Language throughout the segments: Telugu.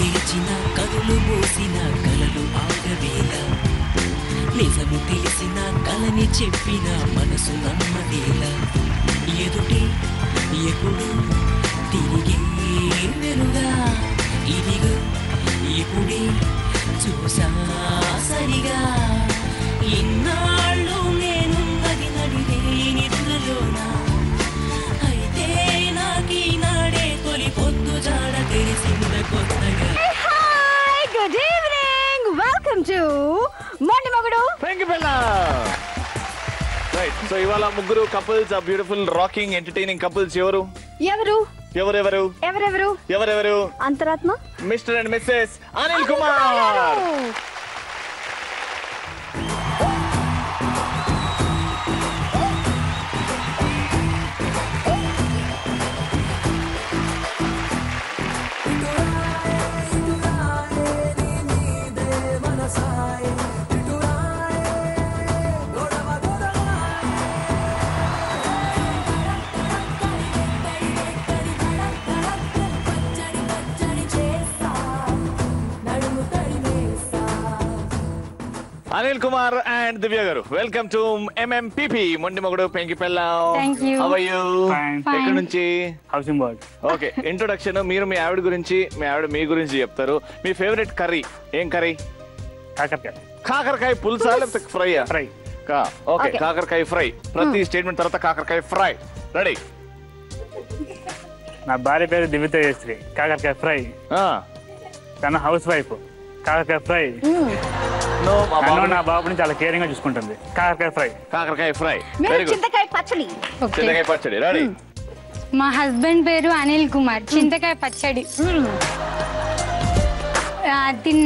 తెరిచిన కనులు మూసిన కలలు ఆగవేళ నిజము తెలిసిన కలని చెప్పిన మనసు నమ్మదేలా ఎదుటే ఎప్పుడు తిరిగి వెనుగా ఇదిగో ఇప్పుడే చూసా సరిగా ఇన్నాళ్ళు నేనున్నది నడిరే నిద్రలోనా అయితే నాకీనాడే తొలి పొద్దు జాడ తెలిసింద కొత్తగా. Hi good evening welcome to మొండి మొగుడు పెంకిపెళ్ళ. రైట్, సో ఇవాళ ముగ్గురు కపుల్స్, ఆ బ్యూటిఫుల్ రాకింగ్ ఎంటర్టైనింగ్ కపుల్స్ ఎవరు ఎవరెవరు ఎవరెవరు? అంతరాత్మ Mr and Mrs Anil Kumar. Anil Kumar and Divya గారు, వెల్కమ్ టు MMPP మొండి మొగుడు పెంకిపెళ్ళ. How are you? ఎక్కడి నుంచి? Housing board. Okay, introduction. మీరు మీ ఆవిడ గురించి, మీ ఆవిడ మీ గురించి చెప్తారు. మీ ఫేవరెట్ కర్రీ ఏం కర్రీ? కాకరకాయ పులుసా లేకపోతే ఫ్రైయా? ఫ్రై. ఓకే, కాకరకాయ ఫ్రై. ప్రతి స్టేట్మెంట్ తర్వాత కాకరకాయ ఫ్రై. రెడీ? నా భార్య పేరు దివ్య తేజశ్రీ. కాకరకాయ ఫ్రై. తన హౌస్ వైఫ్. కాకరకాయ ఫ్రై. నా బాబుని చాలా కేరింగ్ గా చూసుకుంటుంది. కాకరకాయ ఫ్రై. Very good. చింతకాయ పచ్చడి. చింతకాయ పచ్చడి. రెడీ? మా హస్బెండ్ పేరు అనిల్ కుమార్. చింతకాయ పచ్చడి.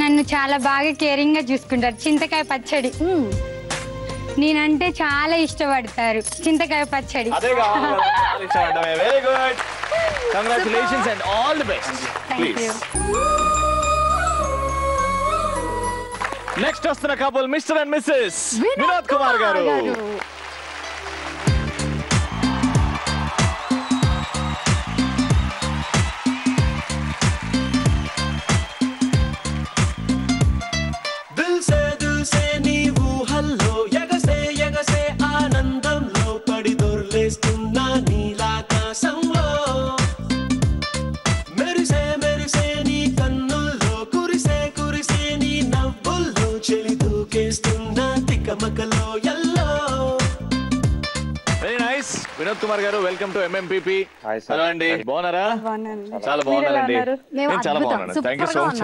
నన్ను చాలా బాగా కేరింగ్ గా చూసుకుంటారు. చింతకాయ పచ్చడి. నేనంటే చాలా ఇష్టపడతారు. చింతకాయ పచ్చడి. Very good. Congratulations and all the best. Please. Next వస్తున్న couple Mr and missus Vinod Kumar గారు. దిల్సే నీవు హల్లో ఎగసే ఎగసే ఆనందంలో పడి దొర్లేస్తున్నా నీలాకాశంలో మెరిసే మెరిసే నీ కన్నుల్లో కురిసే కురిసే నీ నవ్వుల్లో చెలి దూకేస్తున్నా తికమకలో ఎల్లో. Very nice. వినోద్ కుమార్ గారు, వెల్కమ్ టు MMPP. హలో అండి, బాగున్నారా? చాలా బాగున్నారండి. నేను చాలా బాగున్నాను. Thank you so much.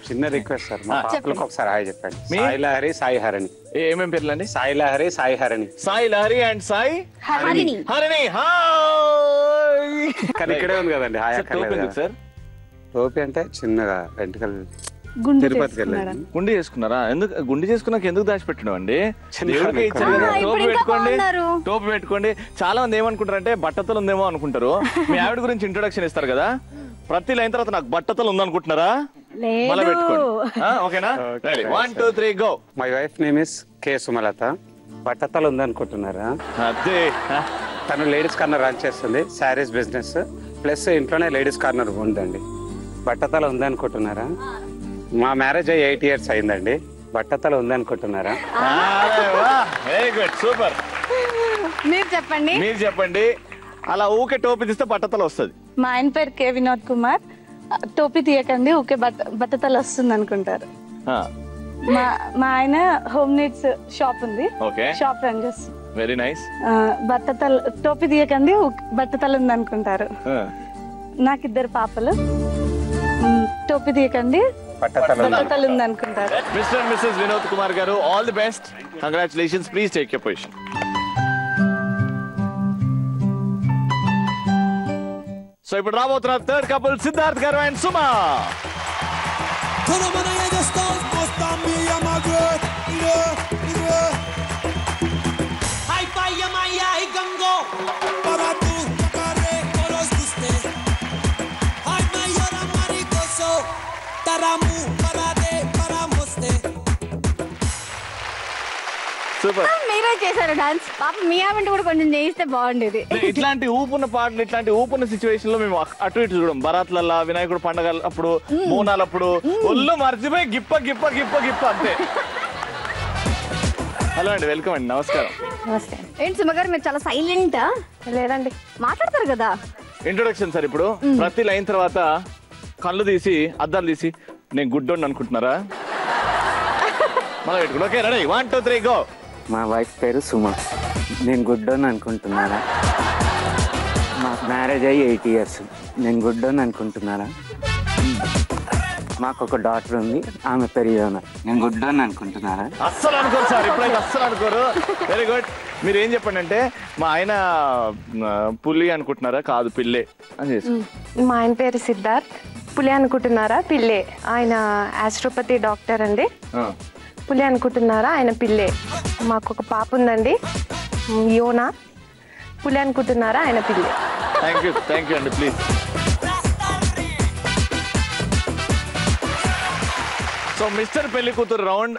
చిన్న రిక్వెస్ట్ సార్, మా పాపలకు ఒకసారి హాయ్ చెప్పండి. సాయి లహరి, సాయి హరణి. ఏమేం పేర్లు అండి? సాయి లహరి, సాయి హరణి. సాయి లహరి అండ్ సాయి హరిణి. హాయ్. కానీ ఇక్కడే ఉంది కదండి హాయ్ అక్కర్లేదు సార్. టోపీ అంటే చిన్నగా వెంటకలు తిరుపతికి వెళ్ళండి. గుండి చేసుకున్నారా? ఎందుకు గుండి చేసుకున్నాక ఎందుకు దాచిపెట్టడం అండి? దేవుడికి ఇచ్చారు కదా, టోపీ పెట్టుకోండి. చాలా మంది ఏమనుకుంటారంటే బట్టతలు ఉందేమో అనుకుంటారు. మీ ఆవిడ గురించి ఇంట్రొడక్షన్ ఇస్తారు కదా, ప్రతి లైన్ తర్వాత నాకు బట్టతలు ఉందనుకుంటున్నారా? మళ్ళీ పెట్టుకోండి. ఓకేనా? 1 2 3 go. My wife name is K Sumalatha. బట్టతలు ఉందనుకుంటున్నారా? అదే, తను లేడీస్ కార్నర్ రన్ చేస్తుంది. శారీస్ బిజినెస్ ప్లస్ ఇంట్లోనే లేడీస్ కార్నర్ ఉందండి. బట్టతల ఉందనుకుంటున్నారా? మా మ్యారేజ్ అయ్యి 8 years అయిందండి. బట్టతల ఉందనుకుంటున్నారా? Very good, super. మీరు చెప్పండి. అలా ఊకే టోపీ తీస్తే బట్టతల వస్తుంది. మా ఆయన పేరు కే వినోద్ కుమార్. టోపీ తీయకండి, ఊకే బట్టతల వస్తుంది అనుకుంటారు. మా ఆయన హోమ్ నీడ్స్ షాప్ ఉంది. షాప్ రన్ చేస్తుంది. Very nice. టోపీ తీయకండి, బట్టతల ఉంది అనుకుంటారు. నాకు 2 పాపలు. టోపీ తీయకండి, బట్టతల ఉంది అనుకుంటారు. Mr and missus Vinod Kumar garu, all the best. Congratulations. Please take your position. So ఇప్పుడు రాబోతున్న థర్డ్ కపుల్ సిద్ధార్థ్ గారు అండ్ సుమా. సూపర్. మీరే చేశారు డాన్స్. పాప మీ ఆవిడ కూడా కొంచెం చేయిస్తే బాగుండేది. ఇట్లాంటి ఊపున్న పాటలు, ఇట్లాంటి ఊపున్న సిచ్యువేషన్ లో మేము అటు ఇటు చూడం. బరాత్లల్లా, వినాయకుడు పండగ అప్పుడు, బోనాలప్పుడు ఒళ్ళు మర్చిపోయి గిప్ప గిప్ప గిప్ప గిప్ప అంతే. హలో అండి, వెల్కమ్ అండి, నమస్కారం. ఏంటి సుమ గారు మీరు చాలా సైలెంట్? లేదండి, మాట్లాడతారు కదా. Introduction sir. ఇప్పుడు ప్రతి లైన్ తర్వాత కళ్ళు తీసి అద్దాలు తీసి నేను గుడ్డోని అనుకుంటున్నారా? మనం పెట్టుకుంటా. Okay ready, 1 2 3 go. మా వైఫ్ పేరు సుమ. నేను గుడ్డోని అనుకుంటున్నారా? మాకు మ్యారేజ్ అయ్యి 8 years. నేను గుడ్డోని అనుకుంటున్నారా? మాకు ఒక డాటర్ ఉంది, ఆమె పేరు యోనా. నేను గుడ్డోని అనుకుంటున్నారా? అస్సలు అనుకోరు సార్, ఇప్పుడైతే అస్సలు అనుకోరు. Very good. మీరు ఏం చెప్పండి అంటే మా ఆయన పులి అనుకుంటున్నారా? కాదు, పిల్లే అని చేసి. మా ఆయన పేరు సిద్ధార్థ్. పులి అనుకుంటున్నారా? పిల్లే. ఆయన ఆస్ట్రోపతి డాక్టర్ అండి. పులి అనుకుంటున్నారా? ఆయన పిల్లే. మాకు ఒక పాప ఉందండి, యోనా. పులి అనుకుంటున్నారా? ఆయన పిల్లే. థ్యాంక్ యూ అండి. ప్లీజ్. సో మిస్టర్ పెళ్లి కూతురు రౌండ్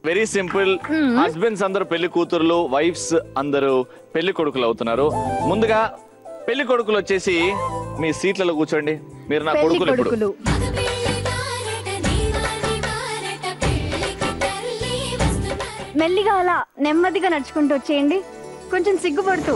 వెరీ సింపుల్. హస్బెండ్స్ అందరూ పెళ్లి కూతురులు, వైఫ్స్ అందరూ పెళ్లి కొడుకులు అవుతున్నారు. ముందుగా పెళ్లి కొడుకులు వచ్చేసి మీ సీట్లలో కూర్చోండి. మీరు నా కొడుకులు. ఇప్పుడు మెల్లిగా అలా నెమ్మదిగా నడుచుకుంటూ వచ్చేయండి, కొంచెం సిగ్గుపడుతూ.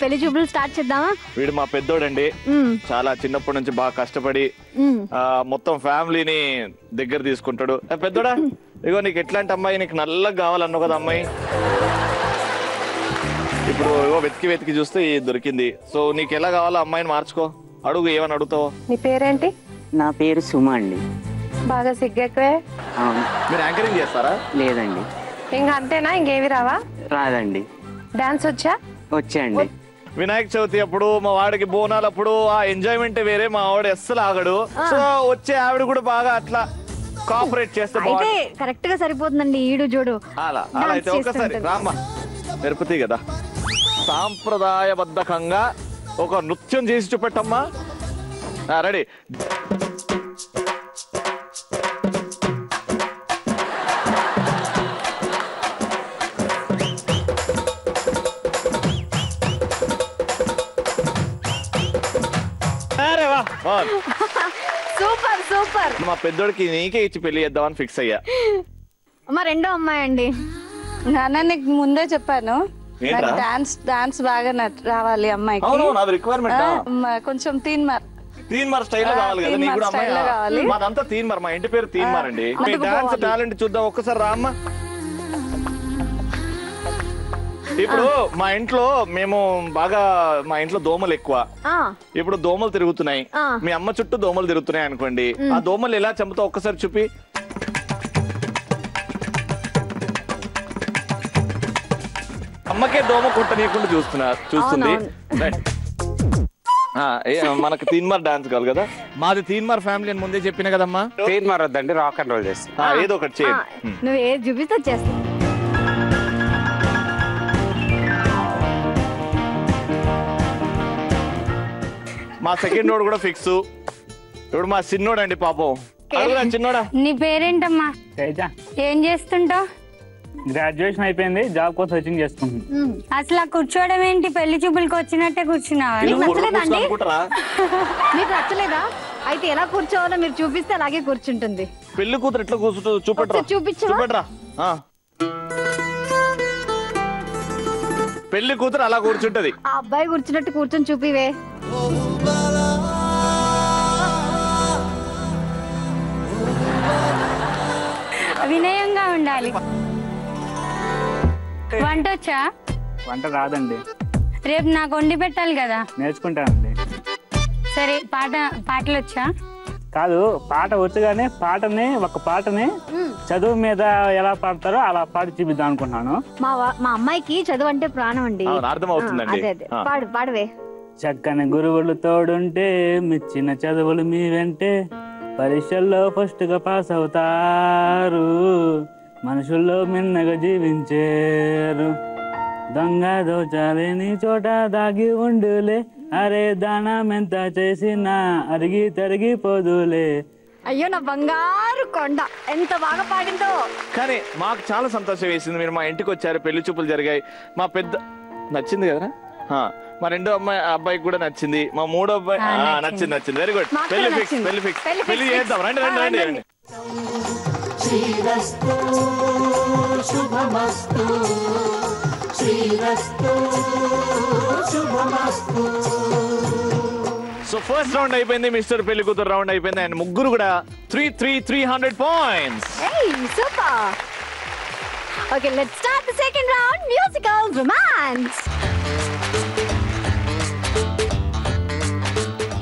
పెళ్లి చూపులు స్టార్ట్ చేద్దామా? వీడు మా పెద్దోడండి. చాలా చిన్నప్పటి నుంచి బాగా కష్టపడి మొత్తం ఫ్యామిలీని దగ్గర తీసుకుంటాడు. పెద్దోడా, ఇగో నీకు ఎట్లాంటి అమ్మాయి, నీకు నల్లగా కావాలన్నావు కదా అమ్మాయి. ఇప్పుడు ఇగో వెతికి చూస్తే దొరికింది. సో నీకు ఎలా కావాలో అమ్మాయిని మార్చుకో. అడుగు, ఏమని అడుగుతావు? నీ పేరేంటి? నా పేరు సుమ అండి. బాగా సిగ్గెక్కువే. అవును. మీరు యాంకరింగ్ చేస్తారా? లేదండి. ఇంకా అంతేనా? ఇంకేవి రావా? రాదండి. డాన్స్ వచ్చా? వచ్చాయండి. వినాయక చవితి అప్పుడు, మా వాడికి బోనాలప్పుడు ఆ ఎంజాయ్మెంట్ వేరే. మా వాడు అస్సలు ఆగడు. సో వచ్చే ఆవిడ కూడా బాగా అట్లా కోఆపరేట్ చేస్తే కరెక్ట్ గా సరిపోతుందండి. ఈడు చూడు అలా అయితే ఒకసారి రామ్మ తిరుపతి కదా, సాంప్రదాయబద్ధకంగా ఒక నృత్యం చేసి చూపెట్టమ్మా. రెడీ. Super super. మా పెద్దోడికి నీకే ఇచ్చి పెళ్లి చేద్దామని ఫిక్స్ అయ్యా. మా రెండో అమ్మాయి అండి. నాన్న నీకు ముందే చెప్పాను, డాన్స్ బాగా రావాలి అమ్మాయికి. కొంచెం తీన్మార్ స్టైల్ కావాలి కదా నీకు కూడా అమ్మాయి. మాదంతా తీన్మార్, మా ఇంటి పేరు తీన్మార్ అండి. మీ డాన్స్ టాలెంట్ చూద్దాం ఒక్కసారి రామ్మా. ఇప్పుడు మా ఇంట్లో మా ఇంట్లో దోమలు ఎక్కువ. ఇప్పుడు దోమలు తిరుగుతున్నాయి, మీ అమ్మ చుట్టూ దోమలు తిరుగుతున్నాయి అనుకోండి. ఆ దోమలు ఎలా చంపుతావు ఒక్కసారి చూపి. అమ్మకే దోమ కొట్టనీయకుండా చూస్తుంది. మనకు తీన్మార్ డాన్స్ కావాలి కదా. మాది తీన్మార్ ఫ్యామిలీ అని ముందే చెప్పిన కదమ్మా. తీన్మార్ వద్దండి, రాక్ అండ్ రోల్ చేస్తా. ఏదో ఒకటి చేయండి. నువ్వు ఏది చూపిస్తే చేస్తా. మా సెకండ్ నోడ్ కూడా ఫిక్స్. ఇప్పుడు మా చిన్నోడు అండి పాపం. చిన్నోడా, నీ పేరేంటమ్మా? ఏం చేస్తుంటావు? గ్రాడ్యుయేషన్ అయిపోయింది, జాబ్ కోసం సర్చింగ్ చేసుకుంటుంది. అసలు కూర్చోవడం ఏంటి? పెళ్లి చూపులకు వచ్చినట్టే కూర్చున్నావా? మీకు నచ్చలేదా? అయితే ఎలా కూర్చోవాలో మీరు చూపిస్తే అలాగే కూర్చుంటుంది. పెళ్లి కూతురు ఎట్లా కూర్చుంటుంది చూపెట్టరా. పెళ్లి కూతురు అలా కూర్చుంటది. ఆ అబ్బాయి కూర్చున్నట్టు కూర్చొని చూపివే. వినయంగా ఉండాలి. వంట వచ్చా? వంట రాదండి. రేపు నాకు వండి పెట్టాలి కదా. నేర్చుకుంటానండి. సరే, పాటలు వచ్చా? కాదు, పాట వచ్చుగానే ఒక పాటని చదువు మీద ఎలా పాడతారో అలా పాడి చూపిద్దాం అనుకుంటున్నాను. మా అమ్మాయికి చదువు అంటే ప్రాణం అండి. పాడవే. చక్కని గురువులు తోడుంటే, మెచ్చిన చదువులు మీ వెంటే, పరీక్షల్లో ఫస్ట్గా పాస్ అవుతారు, మనుషుల్లో మిన్నగా జీవించారు, దొంగ దోచాలేని చోట దాగి ఉండులే, అరే దానం ఎంత చేసినా అరిగి తరిగిపోదులే. అయ్యో నా బంగారు కొండ, ఎంత బాగా పాడిందో. కానీ మాకు చాలా సంతోషం వేసింది, మీరు మా ఇంటికి వచ్చారు, పెళ్లి చూపులు జరిగాయి. మా పెద్ద నచ్చింది కదరా, మా రెండో అబ్బాయికి కూడా నచ్చింది, మా మూడో అబ్బాయి నచ్చింది. Very good. పెళ్లి ఫిక్స్, పెళ్లి ఫిక్స్, పెళ్లి చేద్దాం. రండి రండి రండి రండి. సో ఫస్ట్ రౌండ్ అయిపోయింది, మిస్టర్ పెళ్లి కూతురు రౌండ్ అయిపోయింది, అండ్ ముగ్గురు కూడా 300 points. Hey, super. Okay, let's start the second round, musical romance.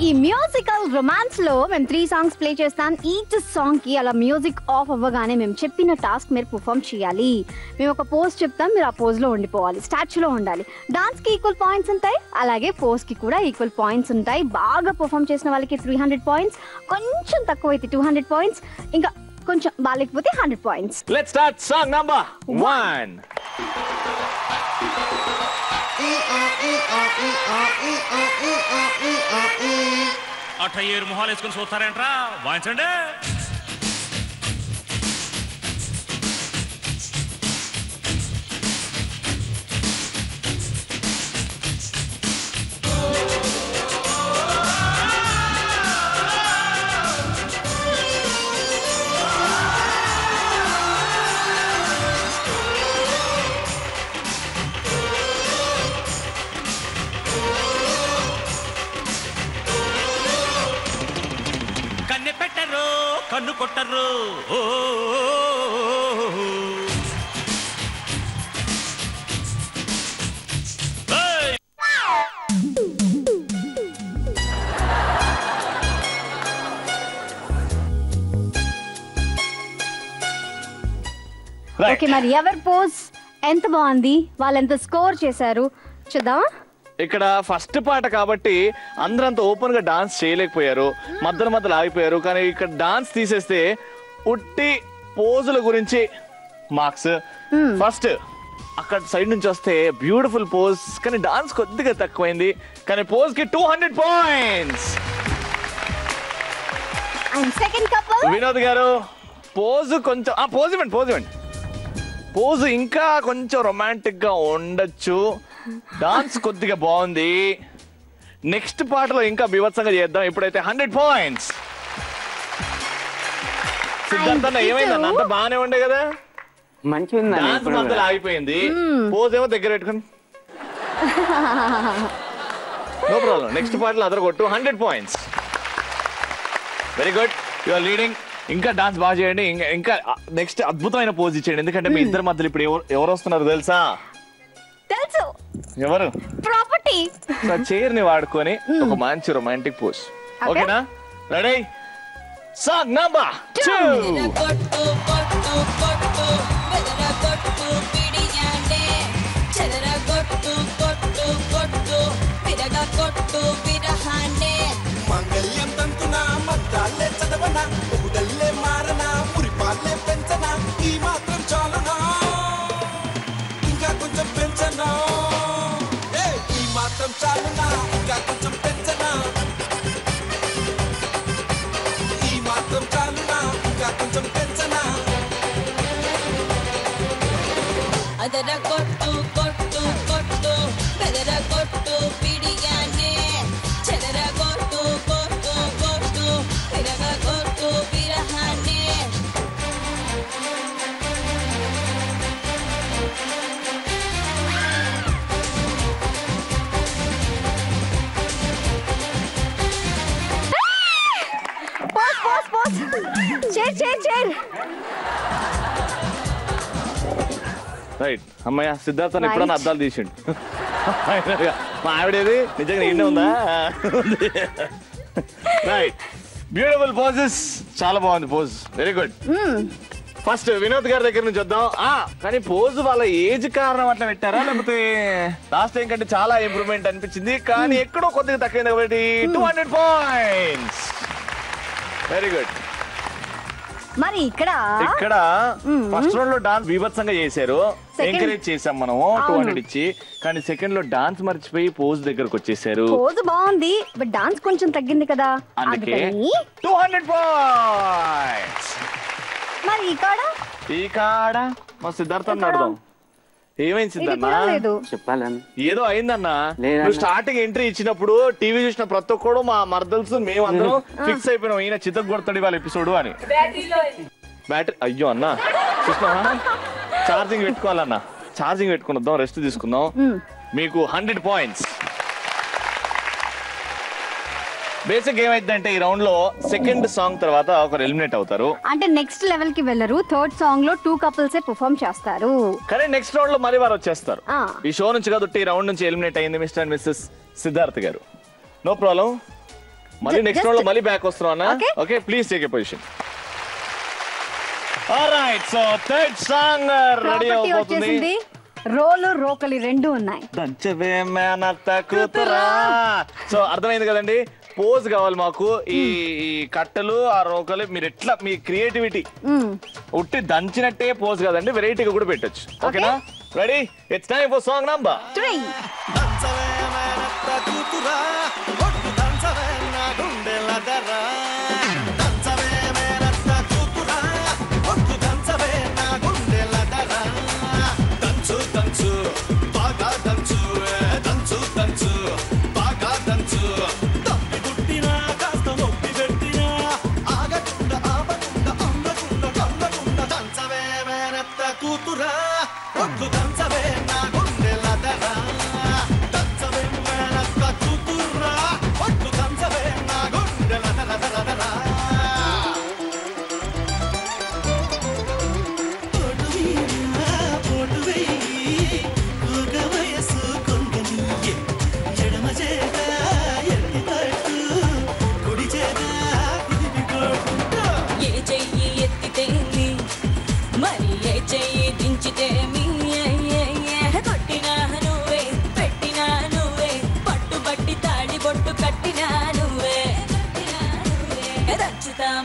ఈ మ్యూజికల్ రొమాన్స్ లో మేము 3 songs ప్లే చేస్తాం. ఈచ్ సాంగ్ కి అలా మ్యూజిక్ ఆఫ్ అవ్వగానే మేము చెప్పిన టాస్క్ మీరు పర్ఫామ్ చేయాలి. మేము ఒక పోజ్ చెప్తాం, మీరు ఆ పోజ్ లో ఉండిపోవాలి, స్టాచ్యూలో ఉండాలి. డాన్స్ కి ఈక్వల్ పాయింట్స్ ఉంటాయి, అలాగే పోజ్ కి కూడా ఈక్వల్ పాయింట్స్ ఉంటాయి. బాగా పర్ఫామ్ చేసిన వాళ్ళకి 300 points, కొంచెం తక్కువ అయితే 200 points, ఇంకా కొంచెం బాగాలేకపోతే 100 points. Let's start song number 1. అట్ట ఏరు మొహాలు వేసుకుని చూస్తారేంట్రా, వాయించండి. కన్ను కొట్టరు ఓకే, మరి ఎవరి పోజ్ ఎంత బాగుంది, వాళ్ళు ఎంత స్కోర్ చేశారు చూద్దామా. ఇక్కడ ఫస్ట్ పాట కాబట్టి అందరంత ఓపెన్ గా డాన్స్ చేయలేకపోయారు, మధ్యలో ఆగిపోయారు. కానీ ఇక్కడ డాన్స్ తీసేస్తే ఉట్టి పోజుల గురించి మార్క్స్. ఫస్ట్ అక్కడ సైడ్ నుంచి వస్తే బ్యూటిఫుల్ పోజ్, కానీ డాన్స్ కొద్దిగా తక్కువైంది, కానీ పోజ్ కి 200 points. వినోద్ గారు పోజ్ కొంచెం పోజ్ ఇవ్వండి. పోజ్ ఇంకా కొంచెం రొమాంటిక్ గా ఉండొచ్చు, డాన్స్ కొద్దిగా బాగుంది. నెక్స్ట్ పాటలో ఇంకా బీభత్సంగా చేద్దాం. ఇప్పుడైతే 100 points. సిద్ధార్థ ఏమైందన్న, అంత బాగానే ఉండే కదా, మంచిగా డాన్స్ మధ్యలో ఆగిపోయింది, పోజ్ ఏమో దగ్గర పెట్టుకుని నో ప్రాబ్లం. నెక్స్ట్ పాటలో అదర్ కొట్టు 100 points. Very good, you are leading. ఇంకా డాన్స్ బాగా చేయండి, ఇంకా నెక్స్ట్ అద్భుతమైన పోజ్ ఇచ్చేయండి, ఎందుకంటే మీ ఇద్దరి మధ్యలో ఇప్పుడు ఎవరు వస్తున్నారు తెలుసా? తెలుసు, ఎవరు? ప్రాపర్టీ. చైర్ ని వాడుకొని ఒక మంచి రొమాంటిక్ పోజ్. ఓకేనా? రెడీ? Song number 2. మంగళ్యం తంతున మద్దాలే చదవన, ఊడల్లే మారన, పురిపాలే పెంచన, ఈ మాత్రం చాలునా, ఇంకా కొంచెం పెంచనా, ఈ మాత్రం చాలునా, ఇంకా కొంచెం పెంచనా, ఈ మాత్రం చాలునా, ఇంకా కొంచెం పెంచనా. అదర కొట్టు కొట్టు కొట్టు, బెదర కొట్టు పిడియానే, చెదర కొట్టు కొట్టు కొట్టు, విరగ కొట్టు విరహానే. చేర్. రైట్, అమ్మయ్య సిద్ధార్థ ఎప్పుడన్నా అద్దాలు తీసిండు. మా ఆవిడేది నిజంగా నిండే ఉందా? రైట్, బ్యూటిఫుల్ పోజెస్, చాలా బాగుంది pose, very good. First Vinod గారి దగ్గర నుంచి వద్దాం. కానీ పోజ్ వాళ్ళ ఏజ్ కారణం అట్లా పెట్టారా, లేకపోతే లాస్ట్ టైం కంటే చాలా ఇంప్రూవ్మెంట్ అనిపించింది, కానీ ఎక్కడో కొద్దిగా తక్కువైంది కాబట్టి 200 points. Very good. మరి ఇక్కడ ఫస్ట్ రౌండ్ లో డాన్స్ బీభత్సంగా చేశారు, ఎంకరేజ్ చేసాం మనము 200 ఇచ్చి. కానీ సెకండ్ లో డాన్స్ మర్చిపోయి పోజ్ దగ్గరకు వచ్చేసారు. పోజ్ బాగుంది బట్ డాన్స్ కొంచెం తగ్గింది కదా, అందుకే 200 పాయింట్స్. మరి ఈ కాడ మా సిద్ధార్థ అడుగుదాం, ఏమైంది సిద్ధార్థ? చెప్పాలని ఏదో అయిందన్నా. నువ్వు స్టార్టింగ్ ఎంట్రీ ఇచ్చినప్పుడు టీవీ చూసిన ప్రతి ఒక్కడు మా మర్దల్స్ మేమందరం ఫిక్స్ అయిపోయినాం, ఈయన చిత్తకు కొడతాడు వాళ్ళ ఎపిసోడ్ అని. బ్యాటరీ అయ్యో అన్నా చూసినా, ఛార్జింగ్ పెట్టుకోవాలన్నా, ఛార్జింగ్ పెట్టుకుని వద్దాం, రెస్ట్ తీసుకుందాం. మీకు 100 పాయింట్స్. బేసిక్ ఏమైందంటే ఈ రౌండ్ లో సెకండ్ సాంగ్ తర్వాత ఒకరు ఎలిమినేట్ అవుతారు, అంటే నెక్స్ట్ లెవెల్ కి వెళ్ళరు. థర్డ్ సాంగ్ లో 2 కపుల్స్ పర్ఫార్మ్ చేస్తారు, కానీ నెక్స్ట్ రౌండ్ లో మరి వారు వచ్చేస్తారు. ఈ షో నుంచి కాబట్టి ఈ రౌండ్ నుంచి ఎలిమినేట్ అయింది మిస్టర్ అండ్ మిస్సెస్ సిద్ధార్థ్ గారు. నో ప్రాబ్లం, మళ్ళీ నెక్స్ట్ రౌండ్ లో మళ్ళీ బ్యాక్ వస్తున్నాం అన్న. Okay, please take a position. Alright, so third song ready అవుతుంది. రోలు రోకలి రెండు ఉన్నాయి. దంచవే మేనత్త కూతురా. సో అర్థమైంది కదండి, పోజ్ కావాలి మాకు. ఈ కట్టలు ఆ రోకలు మీరు ఎట్లా మీ క్రియేటివిటీ ఉట్టి దంచినట్టే పోజ్ కదండి, వెరైటీగా కూడా పెట్టొచ్చు. ఓకేనా? Ready? It's time for song number 3.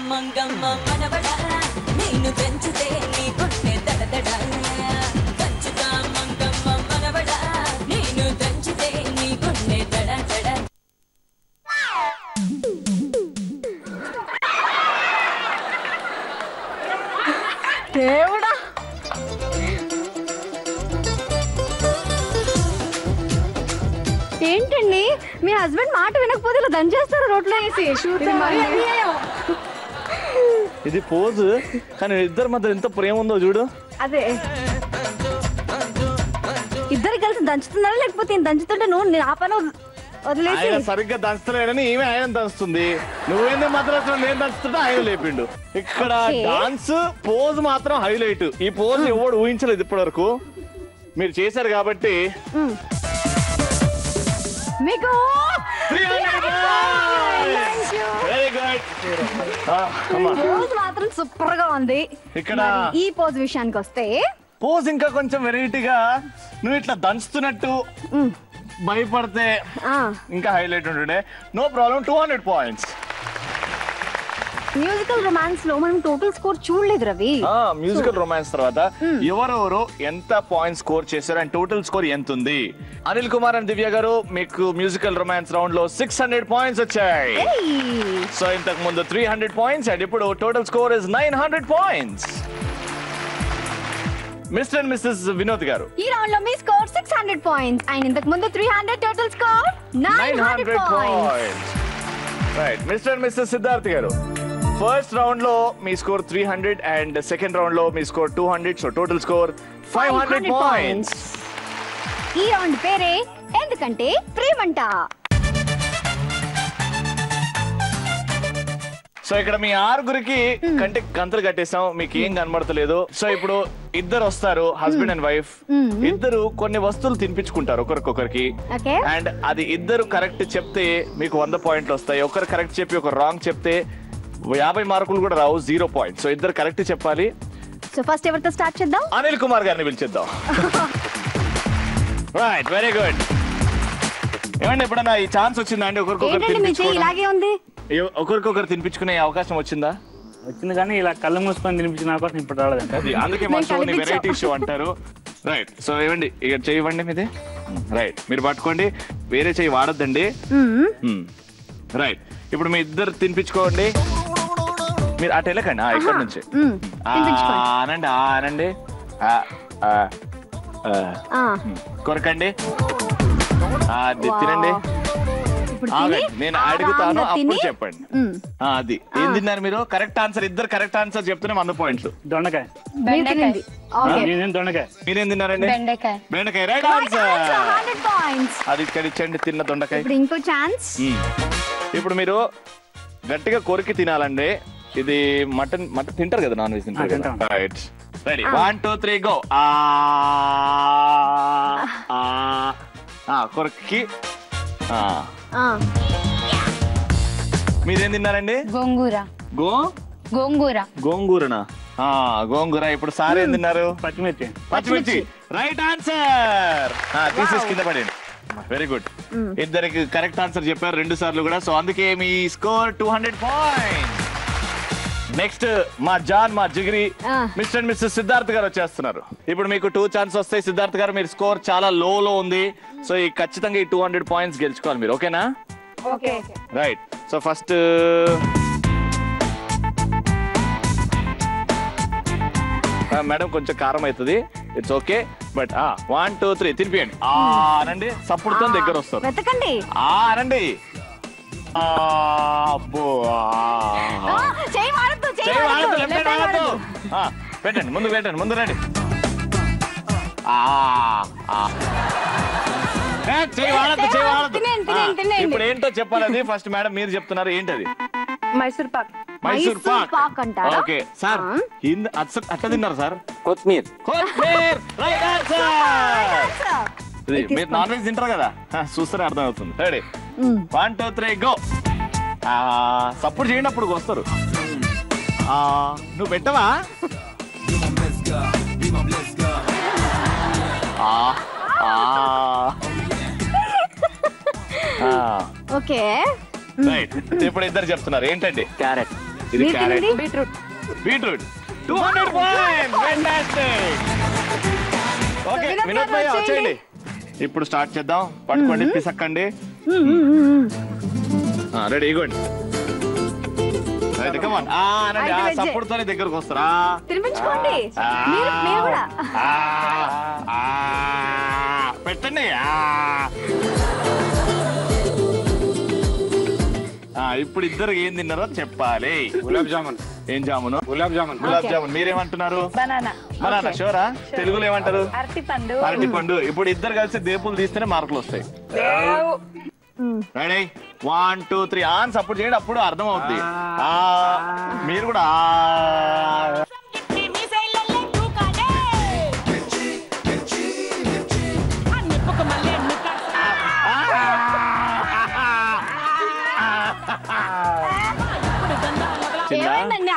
Mangamma మనవడా నేను పెంచితే నీ గుండె దడదడ, పెంచుతా మంగమ్మ మనవడా నేను పెంచితే నీ గుండె దడదడ. దేవుడా, ఏంటండి మీ హస్బెండ్ మాట వినకపోతే ఇలా దంచేస్తారు రోడ్లో వేసి. ఇది పోజ్, కానీ ఇద్దరి మధ్య ఎంత ప్రేమ ఉందో చూడు. అదే ఇద్దరు కలిసి దంచుతున్నారా, లేకపోతే దంచుతుంటే నేను ఆ పని వదిలేసి సరిగ్గా దంచుతలేడని ఈమె ఆయన దంచుతుంది, నువ్వేందే మాత్రం నేను దంచుతుంటే ఆయన లేపిండు. ఇక్కడ డాన్స్ పోజ్ మాత్రం హైలైట్. ఈ పోజ్ ఎవడు ఊహించలేదు ఇప్పటి వరకు, మీరు చేశారు కాబట్టి మీకు వెరీ గుడ్. పోజ్ మాత్రం సూపర్ గా ఉంది. ఇక్కడ ఈ పోజ్ విషయానికి వస్తే పోజ్ ఇంకా కొంచెం వెరైటీగా, నువ్వు ఇట్లా దంచుతున్నట్టు భయపడితే ఇంకా హైలైట్ ఉంటుండే. No problem, 200 points. Musical romance లో మనం టోటల్ స్కోర్ చూడలేదు రవి. మ్యూజికల్ రొమాన్స్ తర్వాత ఎవరెవరు ఎంత పాయింట్స్ స్కోర్ చేశారు అండ్ టోటల్ స్కోర్ ఎంత ఉంది? అనిల్ కుమార్ అండ్ దివ్య గారు, మీకు మ్యూజికల్ రొమాన్స్ రౌండ్ లో 600 పాయింట్స్ వచ్చాయి. సో ఇంతకు ముందు 300 పాయింట్స్ అండ్ ఇప్పుడు total score is 900 points. Mister and missus Vinod garu, ఈ రౌండ్ లో మీ స్కోర్ 600 పాయింట్స్ అండ్ ఇంతకు ముందు 300, total score 900 points. Right. Mr and Mrs Siddharth garu, first round లో మీ స్కోర్ 300 అండ్ సెకండ్ రౌండ్ లో మీ score 200, so total score 500 points. ఈ రౌండ్ పేరే ఎందుకంటే ప్రేమంట. సో ఇక్కడ మీ ఆరుగురికి కంటికి గంతలు కట్టేసాం, మీకు ఏం కనబడతలేదు. సో ఇప్పుడు ఇద్దరు వస్తారు, హస్బెండ్ అండ్ వైఫ్. ఇద్దరు కొన్ని వస్తువులు తినిపించుకుంటారు ఒకరికొకరికి, అండ్ అది ఇద్దరు కరెక్ట్ చెప్తే మీకు 100 పాయింట్లు వస్తాయి. ఒకరు కరెక్ట్ చెప్పి ఒకరు రాంగ్ చెప్తే 50 మార్కులు కూడా రావు, 0 పాయింట్. సో ఇద్దరు కరెక్ట్ చెప్పాలి. సో ఫస్ట్ ఎవరితో స్టార్ట్ చేద్దాం? అనిల్ కుమార్ గారిని పిలిచేద్దాం. Right, very good. ఏమండి ఎప్పుడన్నా ఈ ఛాన్స్ వచ్చిందా అండి ఒకరికొకరు ఇలాగే ఉంది? ఒకరికొకరు తినిపించుకునే అవకాశం వచ్చిందా? వచ్చింది కానీ ఇలా కళ్ళు మూసుకొని తినిపించిన కోసం ఇప్పుడు రాలేదండి. అది అందుకే మా షోని వెరైటీ షో అంటారు. రైట్, సో ఇవ్వండి, ఇక చేయండి మీది. రైట్, మీరు పట్టుకోండి, వేరే చెయ్యి వాడొద్దండి. రైట్, ఇప్పుడు మీ ఇద్దరు తినిపించుకోండి. మీరు అటు వెళ్ళకండి, ఇక్కడ నుంచి ఆనండి ఆనండి, కొరకండి, అది తినండి. నేను అడుగుతాను అప్పుడు చెప్పండి. అది ఏం తిన్నారు మీరు? కరెక్ట్ ఆన్సర్, ఇద్దరు కరెక్ట్ ఆన్సర్ చెప్తూనే 100 పాయింట్లు. దొండకాయ. మీరేం తిన్నారండి? బెండకాయ. Right answer. అది ఇక్కడ ఇచ్చండి, తిన్న దొండకాయ. ఇంకో ఛాన్స్. ఇప్పుడు మీరు గట్టిగా కొరికి తినాలండి. ఇది మటన్ తింటారు కదా, నాన్ వెజ్ తింటారు కదా. Right, ready, 1 2 3 go. కొరికి. మీరేం తిన్నారండి? గోంగూర. గోంగూరనా? గోంగూర. ఇప్పుడు సార్ ఏం తిన్నారు? పచ్చిమిర్చి. Right answer. తీసేసి కింద పడండి. వెరీ గుడ్, ఇద్దరికి కరెక్ట్ ఆన్సర్ చెప్పారు 2 సార్లు కూడా. సో అందుకే మీ స్కోర్ 200 పాయింట్స్. నెక్స్ట్ మా జాన్, మా జిగిరి మిస్టర్ అండ్ మిస్టర్ సిద్ధార్థ్ గారు వచ్చేస్తున్నారు. ఇప్పుడు మీకు 2 ఛాన్స్ వస్తాయి. సిద్ధార్థ్ గారు, మీరు స్కోర్ చాలా లో ఉంది. సో ఈ ఖచ్చితంగా ఈ 200 పాయింట్స్ గెలుచుకోవాలి మీరు. ఓకేనా? రైట్, సో ఫస్ట్ మేడం కొంచెం కారం అవుతుంది, ఇట్స్ ఓకే, బట్ 1 2 3 తినిపియండి. అనండి, సప్పుడుతో దగ్గర వస్తారు. అనండి. అబ్బో, పెట్టండి, ముందు పెట్టండి, ముందు రండి. ఇప్పుడు ఏంటో చెప్పాలి. ఫస్ట్ మేడం మీరు చెప్తున్నారు, ఏంటది? మైసూర్ పాక్. మైసూర్ పాక్ అంటారా? ఓకే సార్, అట్లా తిన్నారు సార్? కొత్తిమీర. Right answer. మీరు నాన్ వెజ్ తింటారు కదా, చూస్తేనే అర్థం అవుతుంది. Ready, 1 2 3 go. సపోర్ట్ చేయండి, అప్పుడు వస్తారు. నువ్వు పెట్టవా? Okay, right. ఇప్పుడు ఇద్దరు చెప్తున్నారు, ఏంటండి? క్యారెట్. ఇది carrot. Beetroot. 200 points. Fantastic. Okay, Vinod భయ్య వచ్చేయండి. ఇప్పుడు స్టార్ట్ చేద్దాం. పట్టుకోండి, పిసక్కండి. రెడీ, ఇగోండి. సపోర్ట్తోనే దగ్గరకు వస్తారా? పెట్టండి. ఇప్పుడు ఇద్దరు ఏం తిన్నారో చెప్పాలి. గులాబ్ జామున్. ఏం జామును? గులాబ్ జామున్. గులాబ్ జామున్. మీరేమంటున్నారు? బనానా. షూరా? తెలుగులో ఏమంటారు? అరటిపండు. ఇప్పుడు ఇద్దరు కలిసి దేపులు తీస్తేనే మార్కులు వస్తాయి. రెడీ, 1 2 3 ఆన్ సపోర్ట్ చేయండి, అప్పుడు అర్థం అవుతుంది. మీరు కూడా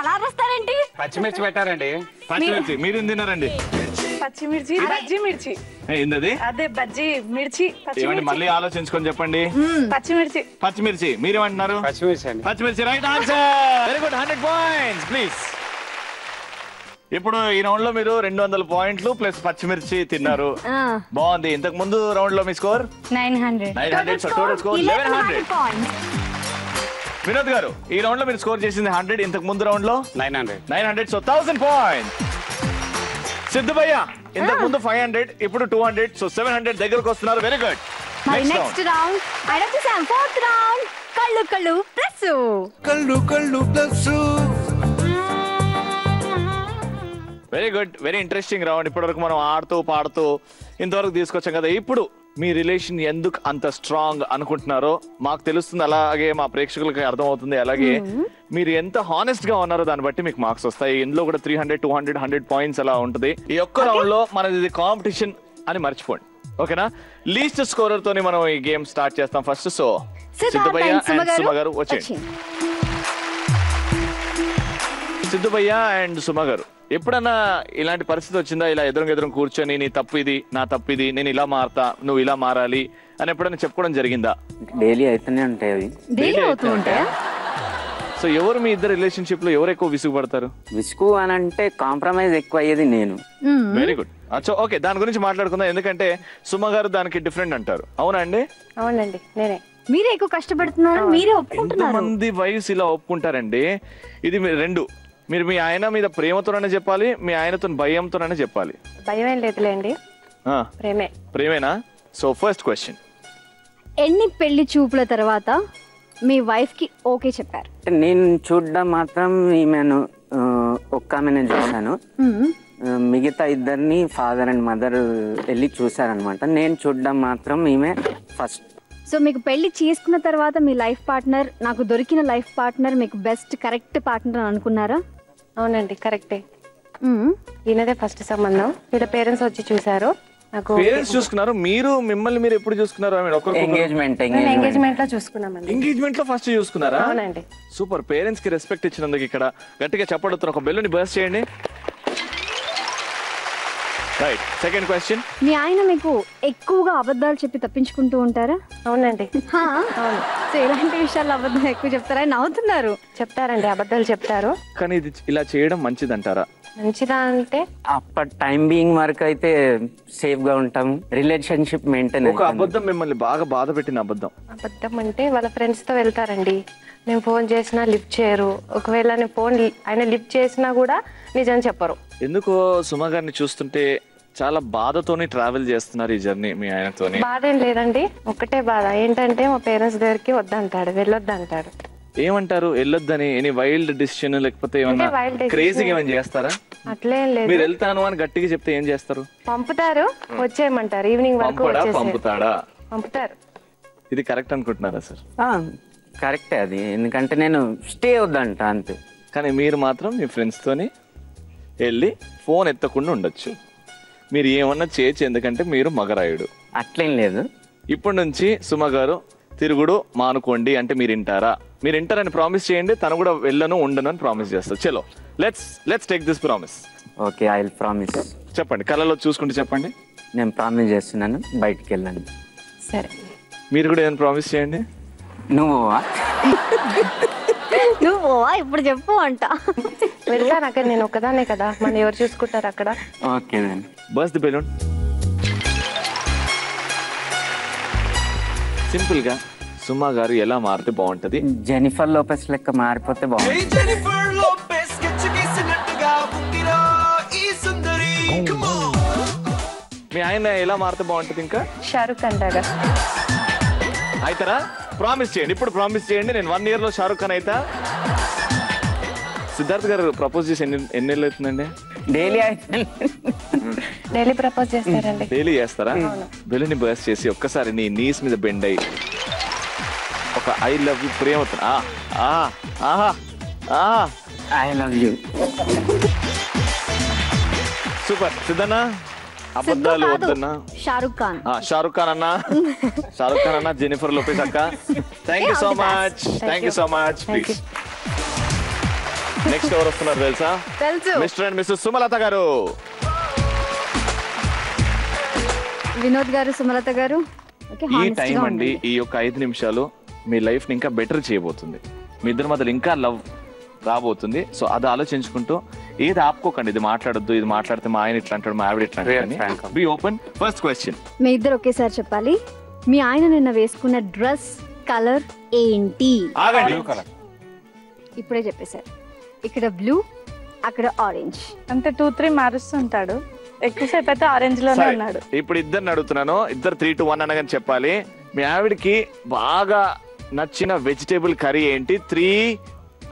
అలా వస్తారండి. పచ్చిమిర్చి పెట్టారండి. పచ్చిమిర్చి. మీరేం తిన్నారండి? పచ్చిమిర్చి. బజ్జీ మిర్చి. ఏంటది? అదే బజ్జీ మిర్చి. ఏమండి, మళ్ళీ ఆలోచించుకొని చెప్పండి. పచ్చిమిర్చి. పచ్చిమిర్చి. మీరేమంటున్నారు? పచ్చిమిర్చి అండి. పచ్చిమిర్చి. Right answer. Very good, 100 points please. ఇప్పుడు ఈ రౌండ్ లో మీరు 200 పాయింట్లు ప్లస్ పచ్చిమిర్చి తిన్నారు. బాగుంది. ఇంతకు ముందు రౌండ్ లో మీ score 900. Total score 1100. Vinod garu, ఈ రౌండ్ లో మీరు స్కోర్ చేసింది 100, ఇంతకు ముందు రౌండ్ లో 900. So 1000 points. సిద్ధు భయ్య, ఇంతకు ముందు 500, ఇప్పుడు 200, సో 700 దగ్గరకు వస్తున్నారు. Very good. నెక్స్ట్ రౌండ్ అడగేసాం. 4th రౌండ్ కళ్ళు కళ్ళు plus. Very good, very interesting round. ఇప్పటివరకు మనం ఆడుతూ పాడుతూ ఇంతవరకు తీసుకొచ్చాం కదా. ఇప్పుడు మీ రిలేషన్ ఎందుకు అంత స్ట్రాంగ్ అనుకుంటున్నారో మాకు తెలుస్తుంది, అలాగే మా ప్రేక్షకులకి అర్థమవుతుంది. అలాగే మీరు ఎంత హానెస్ట్ గా ఉన్నారో దాన్ని బట్టి మీకు మార్క్స్ వస్తాయి. ఇందులో కూడా 300, 200, 100 పాయింట్స్ అలా ఉంటుంది. ఈ ఒక్క రౌండ్ లో మనది కాంపిటీషన్ అని మర్చిపోండి. ఓకేనా? లీస్ట్ స్కోరర్ తోని మనం ఈ గేమ్ స్టార్ట్ చేస్తాం ఫస్ట్. సో సిద్ధు భయ్య అండ్ సుమ గారు వచ్చేయండి. సిద్ధు భయ్య అండ్ సుమ గారు, ఎప్పుడన్నా ఇలాంటి పరిస్థితి వచ్చిందా? ఇలా ఎదురు కూర్చొని నీ తప్పు ఇది, నా తప్పు ఇది, నేను ఇలా మారతా, నువ్వు ఇలా మారాలి అని ఎప్పుడైనా చెప్పుకోవడం జరిగిందా? డైలీ అయితేనే ఉంటాయి అవి. డైలీ అవుతూ ఉంటాయా? సో ఎవరు మీ ఇద్దరు రిలేషన్షిప్ లో ఎవరు ఎక్కువ విసుగుపడతారు? విసుగు అని అంటే కాంప్రమైజ్ ఎక్కువ అయ్యేది నేను. Very good. అచ్చా ఓకే, దాని గురించి మాట్లాడుకుందాం. ఎందుకంటే సుమ గారు దానికి డిఫరెంట్ అంటారు. అవునా అండి? అవునండి, నేనే. మీరే ఎక్కువ కష్టపడుతున్నారు, మీరే ఒప్పుకుంటున్నారు. ఎంతమంది వైఫ్స్ ఇలా ఒప్పుకుంటారండి? ఇది రెండు. మీరు మీ ఆయన మీద ప్రేమతోనే చెప్పాలి, మీ ఆయనతో భయంతోనే చెప్పాలి. భయం ఏం లేదులేండి, ప్రేమే. ప్రేమేనా? సో ఫస్ట్ క్వశ్చన్, ఎన్ని పెళ్లి చూపుల తర్వాత మీ వైఫ్ కి ఓకే చెప్పారు? నేను చూడడం మాత్రం ఈమెను ఒక్క ఆమెను చూశాను, మిగతా ఇద్దరిని ఫాదర్ అండ్ మదర్ వెళ్ళి చూసారనమాట. నేను చూడడం మాత్రం ఈమె ఫస్ట్. సో మీకు పెళ్లి చేసుకున్న తర్వాత మీ లైఫ్ పార్ట్నర్, నాకు దొరికిన లైఫ్ పార్ట్నర్ మీకు బెస్ట్ కరెక్ట్ పార్ట్నర్ అనుకున్నారా? అవునండి, కరెక్టే. ఈయనదే ఫస్ట్ సంబంధం. వీళ్ళ పేరెంట్స్ వచ్చి చూసారు. నాకు పేరెంట్స్ చూసుకున్నారు, మీరు మిమ్మల్ని మీరు ఎప్పుడు చూసుకున్నారు? ఎంగేజ్మెంట్ లో చూసుకున్నామండి. ఎంగేజ్మెంట్ లో ఫస్ట్ చూసుకున్నారా? అవునండి. సూపర్. పేరెంట్స్ కి రెస్పెక్ట్ ఇచ్చినందుకు ఇక్కడ గట్టిగా చెప్పడుతున్న ఒక బెలూని బర్స్ట్ చేయండి. రైట్. సెకండ్ క్వశ్చన్, మీ ఆయన మీకు ఎక్కువగా అబద్ధాలు చెప్పి తప్పించుకుంటూ ఉంటారా? అవునండి. సో ఎలాంటి విషయాలు అబద్ధాలు ఎక్కువ చెప్తారా? నవ్వుతున్నారు. చెప్తారండి, అబద్ధాలు చెప్తారు. కానీ ఇది ఇలా చేయడం మంచిదంటారా? మంచిదా అంటే అప్పటి టైం బీయింగ్ వరకు అయితే సేఫ్ గా ఉంటాం, రిలేషన్షిప్ మెయింటైన్. ఒక అబద్ధం మిమ్మల్ని బాగా బాధ పెట్టిన అబద్ధం? అబద్ధం అంటే వాళ్ళ ఫ్రెండ్స్ తో వెళ్తారండి, నేను ఫోన్ చేసినా లిఫ్ట్ చేయరు. ఒకవేళ నేను ఫోన్ ఆయన లిఫ్ట్ చేసినా కూడా నిజం చెప్పరు. ఎందుకో సుమ గారిని చూస్తుంటే చాలా బాధతోని ట్రావెల్ చేస్తున్నారు ఈ జర్నీ మీ ఆయనతోని. బాధ ఏం లేదండి, ఒక్కటే బాధ ఏంటంటే మా పేరెంట్స్ దగ్గరికి వద్దంటాడు, వెళ్ళొద్దంటాడు. ఏమంటారు వెళ్ళొద్దని? ఎనీ వైల్డ్ డిసిషన్ లేకపోతే ఏమన్నా క్రేజీగా ఏమైనా చేస్తారా? అట్లేం లేదు. మీరు వెళ్తాను అని గట్టిగా చెప్తే ఏం చేస్తారు? పంపుతారు, వచ్చేయమంటారు. ఈవినింగ్ వరకు పంపుతాడా? పంపుతారు. ఇది కరెక్ట్ అనుకుంటున్నారా సార్? కరెక్టే అది, ఎందుకంటే నేను స్టే వద్దంట అంతే. కానీ మీరు మాత్రం మీ ఫ్రెండ్స్ తోని వెళ్ళి ఫోన్ ఎత్తకుండా ఉండొచ్చు. మీరు ఏమన్నా చేయొచ్చు, ఎందుకంటే మీరు మగరాయుడు. అట్లేం లేదు. ఇప్పటి నుంచి సుమ గారు తిరుగుడు మానుకోండి అంటే మీరు వింటారా? మీరు వింటారని ప్రామిస్ చేయండి, తను కూడా వెళ్ళను ఉండను అని ప్రామిస్ చేస్తారు. చలో let's take this promise. Okay, I will promise. చెప్పండి, కళ్ళలో చూసుకుంటూ చెప్పండి. నేను ప్రామిస్ చేస్తున్నాను, బయటికి వెళ్ళండి. సరే. మీరు కూడా ఏమైనా ప్రామిస్ చేయండి. నువ్వా ఇప్పుడు చెప్పు అంట. వెళ్తాను అక్కడ, నేను ఒక్కదానే కదా, మన ఎవరు చూసుకుంటారు అక్కడ. Okay then burst the balloon. Simple గా సుమ గారు ఎలా మారితే బాగుంటది? జెనిఫర్ లోపెస్ లెక్క మారిపోతే బాగుంటుంది. మీ ఆయన ఎలా మారితే బాగుంటది? ఇంకా షారుఖ్ ఖాన్ లాగా అయితారా? ప్రామిస్ చేయండి, ఇప్పుడు ప్రామిస్ చేయండి. నేను 1 year లో షారుఖ్ ఖాన్ అయితా. సిద్ధార్థ్ గారు ప్రపోజ్ చేసి ఎన్ని ఏళ్ళు అవుతుందండి? డైలీ ప్రపోజ్ చేస్తారండి. డైలీ చేస్తారా? బెలూని బర్స్ట్ చేసి ఒక్కసారి నీ నీస్ మీద బెండ్ అయ్యి ఒక ఐ లవ్ యూ ప్రేమతో I love you. Super. Siddhanna అబద్ధాలు వద్దన్నా. షారుఖ్ ఖాన్ అన్న, జెనిఫర్ లోపెస్ అక్క. Thank you so much, thank you so much. Please next ఎవరు వస్తున్నారు తెలుసా? మిస్టర్ అండ్ మిస్సెస్ సుమలత గారు. వినోద్ గారు, సుమలత గారు. ఈ టైం అండి, ఈ యొక్క 5 నిమిషాలు మీ లైఫ్ ని ఇంకా బెటర్ చేయబోతుంది. మీ ఇద్దరి మధ్యలో ఇంకా లవ్ రాబోతుంది. సో అది ఆలోచించుకుంటూ ఏది ఆపుకోకండి. ఇది మాట్లాడొద్దు, ఇది మాట్లాడితే మా ఆయన ఇట్లా అంటాడు, మా ఆవిడ ఇట్లా అంటాడు. Be open. ఫస్ట్ క్వశ్చన్, మీ ఇద్దరు ఒకేసారి చెప్పాలి. మీ ఆయన నిన్న వేసుకున్న డ్రెస్ కలర్ ఏంటి? ఇప్పుడే చెప్పేశారు. ఇక్కడ బ్లూ, అక్కడ ఆరెంజ్. అంటే 2-3 మారుస్తుంటాడు, ఎక్కువసేపు అయితే ఆరెంజ్ లోనే ఉన్నాడు. ఇప్పుడు ఇద్దరిని అడుగుతున్నాను, ఇద్దరు 3 to 1 అనగానే చెప్పాలి. మీ ఆవిడకి బాగా నచ్చిన వెజిటేబుల్ కర్రీ ఏంటి? 3,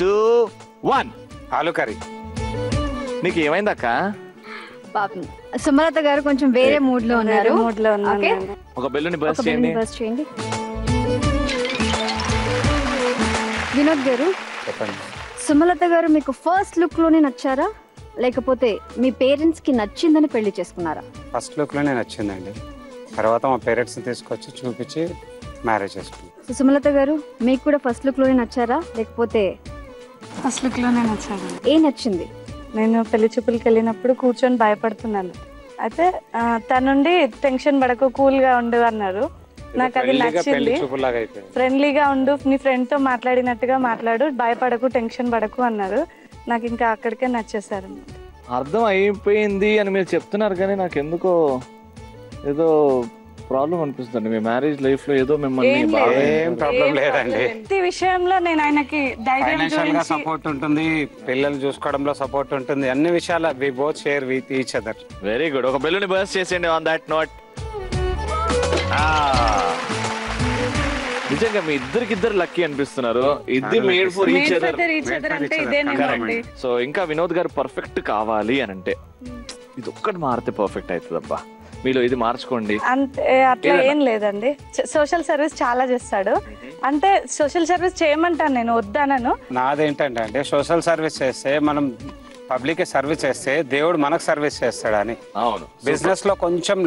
2, 1. ఆలు కర్రీ. నీకు ఏమైందక్క? పాపం సుమలత గారు కొంచెం వేరే మూడ్ లో ఉన్నారు. ఓకే, ఒక బెలూని బర్స్ట్ చేయండి. వినోద్ గారు చెప్పండి. సుమలత గారు మీకు ఫస్ట్ లుక్ లోనే నచ్చారా, లేకపోతే మీ పేరెంట్స్ కి నచ్చిందని పెళ్లి చేసుకున్నారా? ఫస్ట్ లుక్ లోనే నచ్చిందండి, తర్వాత మా పేరెంట్స్ తీసుకొచ్చి చూపించి మ్యారేజ్ చేసుకున్నాం. సుమలత గారు మీకు కూడా ఫస్ట్ లుక్ లోనే నచ్చారా, లేకపోతే? ఫస్ట్ లుక్ లోనే నచ్చాడు. ఏం నచ్చింది? నేను పెళ్లి చూపులకి వెళ్ళినప్పుడు కూర్చొని భయపడుతున్నాను. అయితే తనుండి టెన్షన్ పడకు, కూల్ గా ఉండు అన్నారు. నాకు అది నచ్చింది. ఫ్రెండ్లీగా ఉండు, నీ ఫ్రెండ్ తో మాట్లాడినట్టుగా మాట్లాడు, భయపడకు, టెన్షన్ పడకు అన్నారు. నాకు ఇంకా అక్కడికే నచ్చేసారు. అర్థం అయిపోయింది అని మీరు చెప్తున్నారు కానీ నాకు ఎందుకో ఏదో ప్రాబ్లం అనిపిస్తుంది. మీ మ్యారేజ్ లైఫ్ లో ఏదో మిమ్మల్ని ఏం ప్రాబ్లం లేదండి. ప్రతి విషయంలో నేను ఆయనకి ఫైనాన్షియల్ గా సపోర్ట్ ఉంటుంది, పిల్లలు చూసుకోవడంలో సపోర్ట్ ఉంటుంది, అన్ని విషయాల we both share with each other. Very good. ఒక బెలూన్ బర్స్ట్ చేసేయండి ఆన్ దట్ నోట్. నిజంగా మీ ఇద్దరు లక్కీ అనిపిస్తున్నారు. ఇది made for each other. So ఇంకా వినోద్ గారు పర్ఫెక్ట్ కావాలి అని అంటే ఇది ఒక్కటి మారితే పర్ఫెక్ట్ అవుతుంది అబ్బా. మీలో ఇది మార్చుకోండి అంతే. అట్లా ఏం లేదండి. సోషల్ సర్వీస్ చాలా చేస్తాడు. అంటే సోషల్ సర్వీస్ చేయమంటాను, నేను వద్దానను. నాదేంటంటే అంటే సోషల్ సర్వీస్ చేస్తే మనం పబ్లిక్ సర్వీస్ చేస్తే దేవుడు మనకు సర్వీస్ చేస్తాడని. అవును. బిజినెస్ లో కొంచెం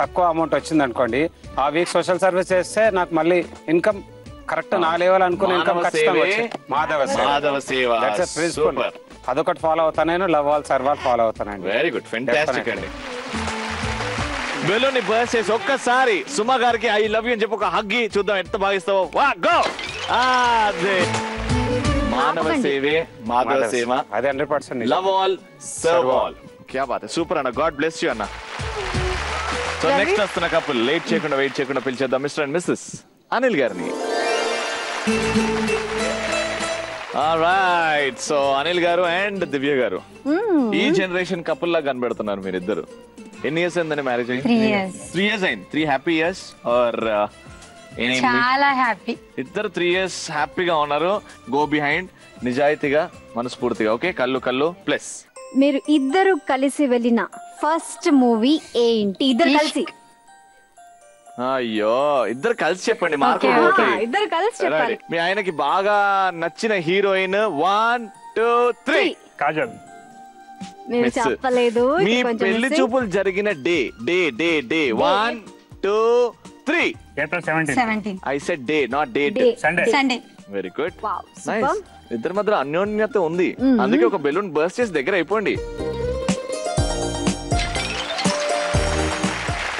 తక్కువ అమౌంట్ వచ్చింది అనుకోండి, ఆ వీక్ సోషల్ సర్వీస్ చేస్తే నాకు మళ్ళీ ఇన్కమ్ కరెక్ట్ నా లెవెల్ అనుకున్న ఇన్కమ్ ఖచ్చితంగా వచ్చింది. మాధవ సేవ ప్రిన్సిపల్ అదొకటి ఫాలో అవుతాను నేను. Love all serve all follow అవుతానండి. వెరీ గుడ్, ఫెంటాస్టిక్ అండి. బెలూన్ ని బర్స్ట్ చేసి ఒక్కసారి సుమా గారికి ఐ లవ్ యూ అని చెప్పి ఒక హగ్గి చూద్దాం ఎంత భావిస్తావో. వా గో. అదే మానవ సేవే మాధవ సేవ, అదే 100%. Love all serve all. క్యా బాత్, సూపర్ అన్న. గాడ్ బ్లెస్ యూ అన్న. సో నెక్స్ట్ వస్తున్న కపుల్ వెయిట్ చేయకుండా పిలిచేద్దాం మిస్టర్ అండ్ మిస్సెస్ అనిల్ గారిని. ఆల్రైట్. సో అనిల్ గారు అండ్ దివ్య గారు ఈ జనరేషన్ కపుల్ లా కనబడుతున్నారు మీరిద్దరు. ఎన్ని ఇయర్స్ అయిందని మ్యారేజ్ అయ్యి? 3 years అయింది. 3 happy years ఆర్ చాలా హ్యాపీ. ఇద్దరు 3 years హ్యాపీగా ఉన్నారు. గో బిహైండ్, నిజాయితీగా, మనస్ఫూర్తిగా. ఓకే, కళ్ళు ప్లస్. మీరు ఇద్దరు కలిసి వెళ్ళిన ఫస్ట్ మూవీ ఏంటి? ఇద్దరు కలిసి. అయ్యో, ఇద్దరు కలిసి చెప్పండి. ఇద్దరు కలిసి చెప్పాలి. మీ ఆయనకి బాగా నచ్చిన హీరోయిన్ 1 2 3. కాజల్. మీరు చెప్పలేదు. మీ పెళ్లి చూపులు జరిగిన day 1 2 3. April 17. I said day, not date. Sunday. Very good. Nice. ఇద్దరి మధ్య అన్యోన్యత ఉంది. అందుకే ఒక బెలూన్ బర్స్ట్ చేసి దగ్గర అయిపోండి.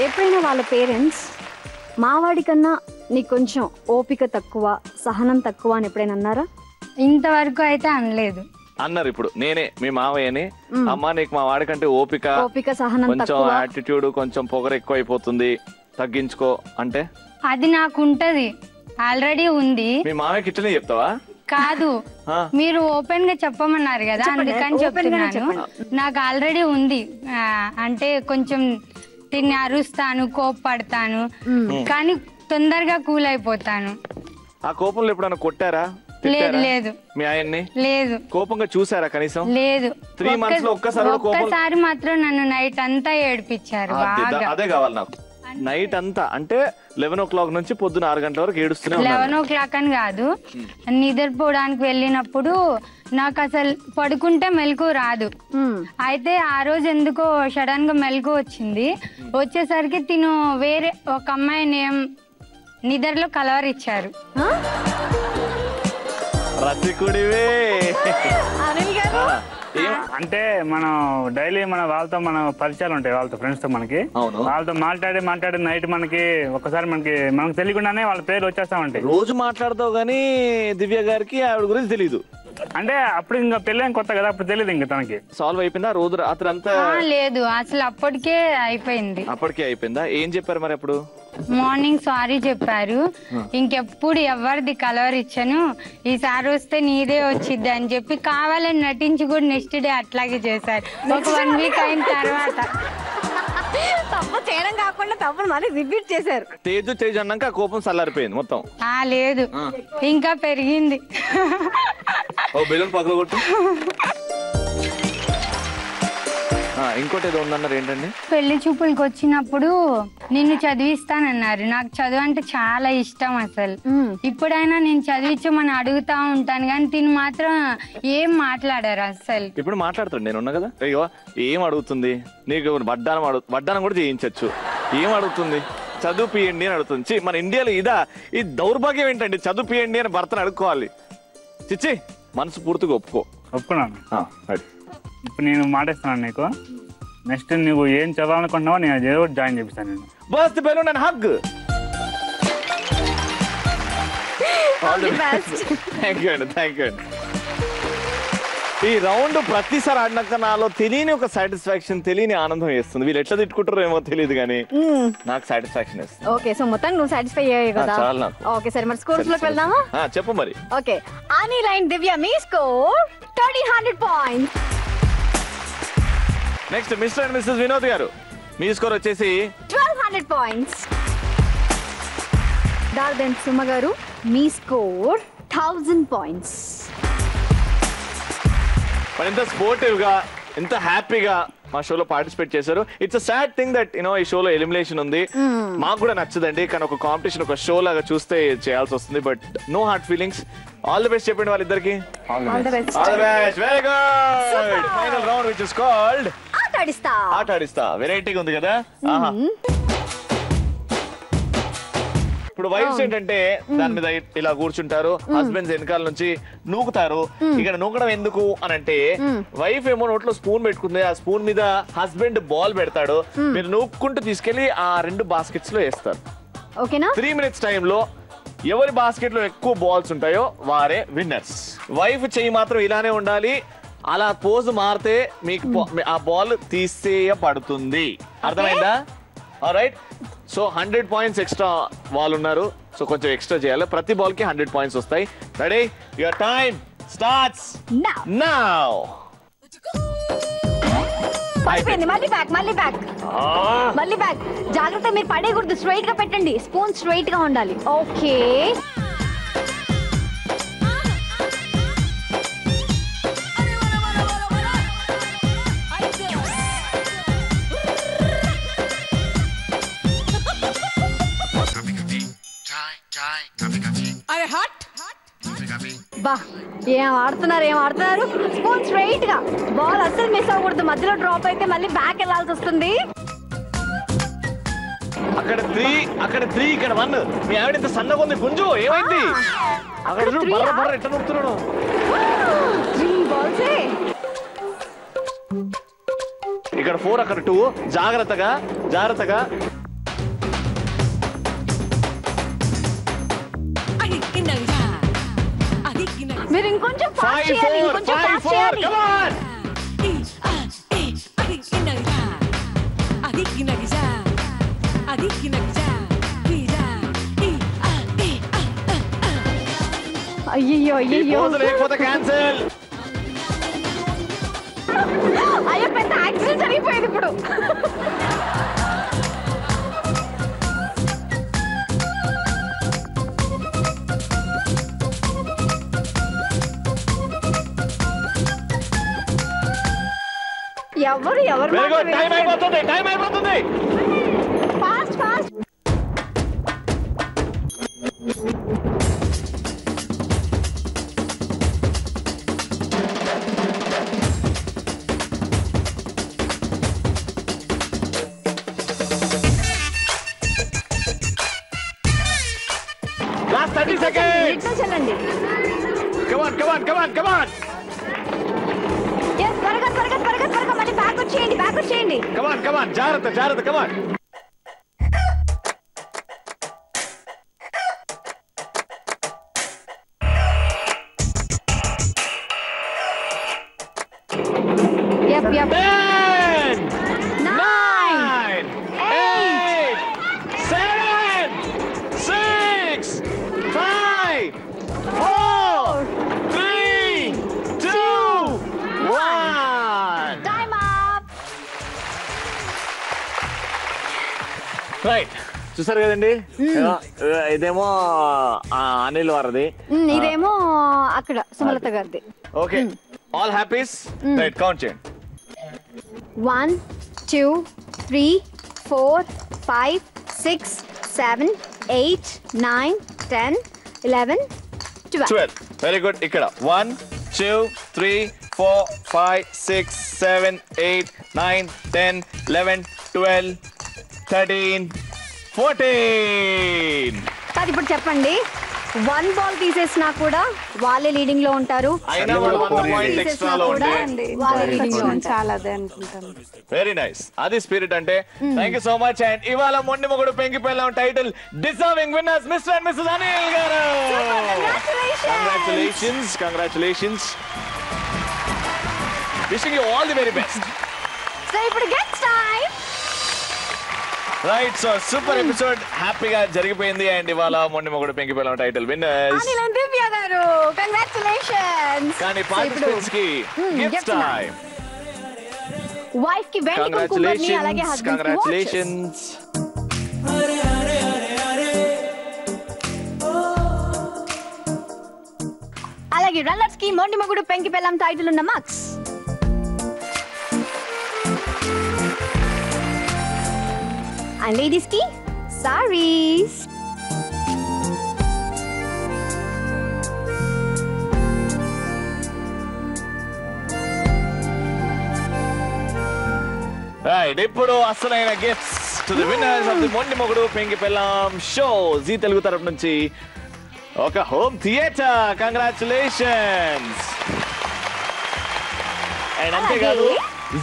ఎప్పుడైనా వాళ్ళ పేరెంట్స్ మావాడి కన్నా నీకు కొంచెం ఓపిక తక్కువ, సహనం తక్కువ అని ఎప్పుడైనా అన్నారా? ఇంతవరకు అయితే అనలేదు. అన్నారు. ఇప్పుడు నేనే మీ మావయ్యని, అమ్మా నీకు మా వాడికంటే ఓపిక సహనం కొంచెం యాటిట్యూడ్ కొంచెం పొగరు ఎక్కువ అయిపోతుంది, తగ్గించుకో అంటే అది నాకు ఉంటది, ఆల్రెడీ ఉంది. మీ మావయ్యకి ఇట్లనే చెప్తావా? కాదు, మీరు ఓపెన్ గా చెప్పమన్నారు కదా, అందుకని చెప్తున్నాను. నాకు ఆల్రెడీ ఉంది. అంటే కొంచెం తిని అరుస్తాను, కోపపడతాను, కానీ తొందరగా కూల్ అయిపోతాను. ఆ కోపంలో ఎప్పుడైనా కొట్టారా? లేదు. మీ ఆయన్ని లేదు. కోపంగా చూసారా కనీసం? లేదు. 3 months లో ఒక్కసారి మాత్రం నన్ను నైట్ అంతా ఏడిపించారు. అదే కావాలి నాకు. నైట్ అంతా అంటే 11 o'clock నుంచి పొద్దున 6 గంటల వరకు ఏడుస్తూనే 11 o'clock అని కాదు, నిద్రపోవడానికి వెళ్ళినప్పుడు నాకు అసలు పడుకుంటే మెలకు రాదు. అయితే ఆ రోజు ఎందుకో సడన్ గా మెలకు వచ్చింది. వచ్చేసరికి తిను వేరే ఒక అమ్మాయిని నిద్రలో కలవరిచ్చారు. అంటే మనం డైలీ వాళ్ళతో మన పరిచయాలు ఉంటాయి, వాళ్ళతో ఫ్రెండ్స్ తో మనకి. వాళ్ళతో మాట్లాడి నైట్ మనకి ఒకసారి మనకు తెలియకుండానే వాళ్ళ పేర్లు వచ్చేస్తా ఉంటాయి. రోజు మాట్లాడతావు గానీ దివ్య గారికి ఆవిడ గురించి తెలీదు. అంటే అప్పుడు ఇంకా పెళ్ళైన కొత్త కదా, అప్పుడు తెలియదు. ఇంకా తనకి సాల్వ్ అయిపోయిందా? రోజు రాత్రి అంతా లేదు, అసలు అప్పటికే అయిపోయిందా? ఏం చెప్పారు మరి అప్పుడు? మార్నింగ్ సారీ చెప్పారు. ఇంకెప్పుడు ఎవరిది కలవరిచ్చాను, ఈసారి వస్తే నీదే వచ్చిద్ది అని చెప్పి కావాలని నటించి కూడా నెక్స్ట్ డే అట్లాగే చేశారు. ఒక 1 week అయిన తర్వాత తప్పు చేయడం కాకుండా తప్పును మళ్ళీ రిపీట్ చేశారు. తేజు అన్నాక కోపం చల్లారిపోయింది మొత్తం. లేదు, ఇంకా పెరిగింది. ఇంకోటి ఏదో ఉందన్నారు, ఏంటండి? పెళ్లి చూపులకు వచ్చినప్పుడు నిన్ను చదివిస్తానన్నారు. నాకు చదువు అంటే చాలా ఇష్టం. అసలు ఇప్పుడైనా నేను చదివించమని అడుగుతా ఉంటాను, కానీ తిని మాత్రం ఏం మాట్లాడారు అసలు. ఇప్పుడు మాట్లాడుతాడు, నేను ఉన్నా కదా. అయ్యో ఏం అడుగుతుంది నీకు? వడ్డానం కూడా చేయించచ్చు. ఏం అడుగుతుంది? చదువు పియండి అని అడుగుతుంది. మన ఇండియాలో ఈ దౌర్భాగ్యం ఏంటండి? చదువు పియండి అని భర్తను అడుక్కోవాలి. చిచ్చి, మనసు పూర్తిగా ఒప్పుకున్నాను. ఇప్పుడు నేను మాటిస్తున్నాను నీకు, నెక్స్ట్ నువ్వు ఏం చదవాలనుకుంటున్నావో నేను ఏదో జాయిన్ చేపిస్తాను. నేను burst balloon and hug. All the best. Thank you అండి. ఈ రౌండ్ ప్రతిసారి ఆడినాక నాలో తెలియని ఒక సాటిస్ఫాక్షన్, తెలియని ఆనందం వేస్తుంది. వీళ్ళు ఎట్లా తిట్టుకుంటారో ఏమో తెలియదు కానీ నాకు సాటిస్ఫాక్షన్ వేస్తుంది. ఓకే, సో మొత్తం నువ్వు సాటిస్ఫై అయ్యాయి కదా. ఓకే, సరే మరి స్కోర్స్ లోకి వెళ్దామా? చెప్పు మరి. ఓకే, అనిల్ అండ్ దివ్య మీ score 1300 points. Next mister and missus Vinod garu, మీ స్కోర్ వచ్చేసి 1200 పాయింట్స్. దార్దన్ సుమ గారు, మీ స్కోర్ 1000 పాయింట్స్. మరి ఎంత స్పోర్టివ్ గా, ఎంత హ్యాపీగా మా షోలో పార్టిసిపేట్ చేశారు. It's a sad thing that ఈ షోలో ఎలిమినేషన్ ఉంది. మాకు కూడా నచ్చదండి, కానీ ఒక కాంపిటీషన్, ఒక షో లాగా చూస్తే చేయాల్సి వస్తుంది. But no hard feelings. All the best చెప్పండి వాళ్ళిద్దరికి. All the best. Very good. Final round which is called ఆటాడిస్తా. వెరైటీగా ఉంది కదా. ఇప్పుడు వైఫ్స్ ఏంటంటే దాని మీద ఇలా కూర్చుంటారు, హస్బెండ్స్ వెనకాల నుంచి నూకుతారు. ఇక్కడ నూకడం ఎందుకు అని అంటే, వైఫ్ ఏమో నోట్లో స్పూన్ పెట్టుకుంది, ఆ స్పూన్ మీద హస్బెండ్ బాల్ పెడతాడు, మీరు నూక్కుంటూ తీసుకెళ్లి ఆ 2 బాస్కెట్స్ లో వేస్తారు. 3 minutes టైంలో ఎవరి బాస్కెట్ లో ఎక్కువ బాల్స్ ఉంటాయో వారే విన్నర్స్. వైఫ్ చెయ్యి మాత్రం ఇలానే ఉండాలి, అలా పోజ్ మారితే మీకు ఆ బాల్ తీసేయబడుతుంది. అర్థమైందా? ఆల్రైట్. సో 100 పాయింట్స్ ఎక్స్ట్రా వాళ్ళు ఉన్నారు, సో కొంచెం ఎక్స్ట్రా చేయాలి. ప్రతి బాల్ కి 100 పాయింట్స్ వస్తాయి. Ready? Your time starts now. మళ్ళీ బ్యాక్. జాగ్రత్త, మీరు పడేయకూడదు. స్ట్రైట్ గా పెట్టండి, స్పూన్ స్ట్రైట్ గా ఉండాలి. ఓకే, బా ఏం ఆడుతున్నారు. స్పూన్ స్ట్రైట్ గా, బాల్ అస్సలు మిస్ అవ్వకూడదు. మధ్యలో డ్రాప్ అయితే మళ్ళీ బ్యాక్ వెళ్ళాల్సి వస్తుంది. అక్కడ 3 ఇక్కడ 1. మీ ఆవిడ ఇంత సన్నగా ఉంది గుంజు, ఏమైంది? అక్కడ బర్ర ఎట్లా నొక్కుతున్నాడు. 3 balls. ఇక్కడ 4, అక్కడ 2. జాగ్రత్తగా. మీరు ఇంకొంచెం ఫాస్ట్ చేయాలి, ఇంకొంచెం ఫాస్ట్ చేయాలి. అయ్యో లేకపోతే క్యాన్సిల్. అయ్యో, పెద్ద యాక్సిడెంట్ జరిగిపోయింది ఇప్పుడు. ఎవరు టైం అయిపోతుంది. ఫాస్ట్. Last 30 seconds. చల్లండి. Come on. Yes, త్వరగా మళ్ళీ బ్యాక్ వచ్చేయండి. Come on. జాగ్రత్త. Come on. Yep. 10, 9, 8, 7, 6, 5, 4, 3, 2, 1. Time up. Right, చూసారు కదండి. ఇదేమో అనిల్ వారిది, ఇదేమో అక్కడ సుమలత గారిది. Okay, all happies. Right, count చేయండి. 1, 2, 3, 4, 5, 6, 7, 8, 9, 10, 11, 12. Very good. ఇక్కడ 1, 2, 3, 4, 5, 6, 7, 8, 9, 10, 11, 12, 13, 14. కాదు, ఇప్పుడు చెప్పండి, 1 బాల్ తీసేసినా కూడా వాళ్ళే లీడింగ్ లో ఉంటారు. చాలా అదే అనుకుంటాను. వెరీ నైస్, అది స్పిరిట్ అంటే. Thank you so much. And ఇవాళ Mondi Mogudu Penki Pellam title deserving winners Mr and Mrs Anil garu. Congratulations wishing you all the very best. So ఇప్పుడు gets time. Right, so super episode హ్యాపీగా జరిగిపోయింది. అండ్ ఇవాళ Mondi Mogudu Penki Pellam title winners Anil and Divya garu, congratulations. కానీ పార్టిసిపెంట్స్ కి గిఫ్ట్ టైం. వైఫ్ కి వెండి కుంకుమ బొట్టు, అలాగే హస్బెండ్ కి వాచెస్. అలాగే రన్నర్స్ కి మొండి మొగుడు పెంకి పిల్లం టైటిల్ ఉన్న మగ్స్. అండ్ లేడీస్ కి సారీస్. రైట్, ఇప్పుడు అసలైన gifts to the winners of the మొండి మొగుడు పెంకి పిల్లం షో జీ తెలుగు తరపు నుంచి ఒక హోమ్ థియేటర్. కంగ్రాచులేషన్స్. అండ్ అంతేకాదు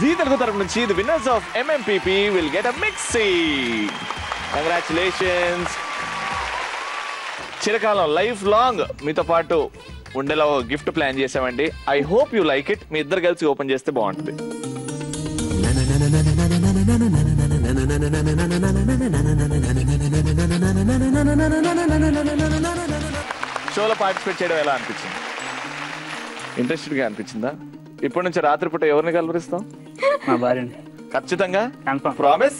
జీ తెలుగు తరపు నుంచి the winners of MMPP will get a mixie. Congratulations. చిరకాలం లైఫ్ లాంగ్ మీతో పాటు ఉండేలా గిఫ్ట్ ప్లాన్ చేసామండి. I hope you like it. మీ ఇద్దరు కలిసి ఓపెన్ చేస్తే బాగుంటుంది. షోలో పార్టిసిపేట్ చేయడం ఎలా అనిపించింది? ఇంట్రెస్టెడ్ గా అనిపించిందా? ఇప్పటి నుంచి రాత్రిపూట ఎవరిని కలవరిస్తాం? మా భార్యని. ఖచ్చితంగా ప్రామిస్.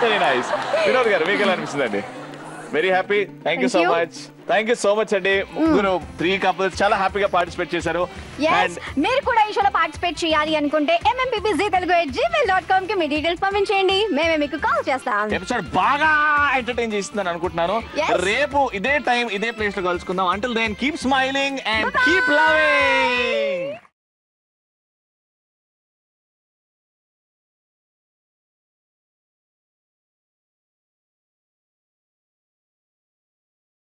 Very nice. వినోద్ గారు మీకు ఎలా అనిపిస్తుందండి? Very happy. Thank you so much. Thank you so much అండి. ముగ్గురు 3 కపుల్స్ చాలా హ్యాపీగా పార్టిసిపేట్ చేశారు. మీరు కూడా ఈ షోలో పార్టిసిపేట్ చేయాలి అనుకుంటే MMPP@gmail.com కి మీ డీటెయిల్స్ పంపించేయండి. మేమే మీకు కాల్ చేస్తాం. ఎపిసోడ్ బాగా ఎంటర్టైన్ చేస్తుందని అనుకుంటున్నాను. రేపు ఇదే టైం ఇదే ప్లేస్ లో కలుసుకుందాం. Until then keep smiling and keep loving.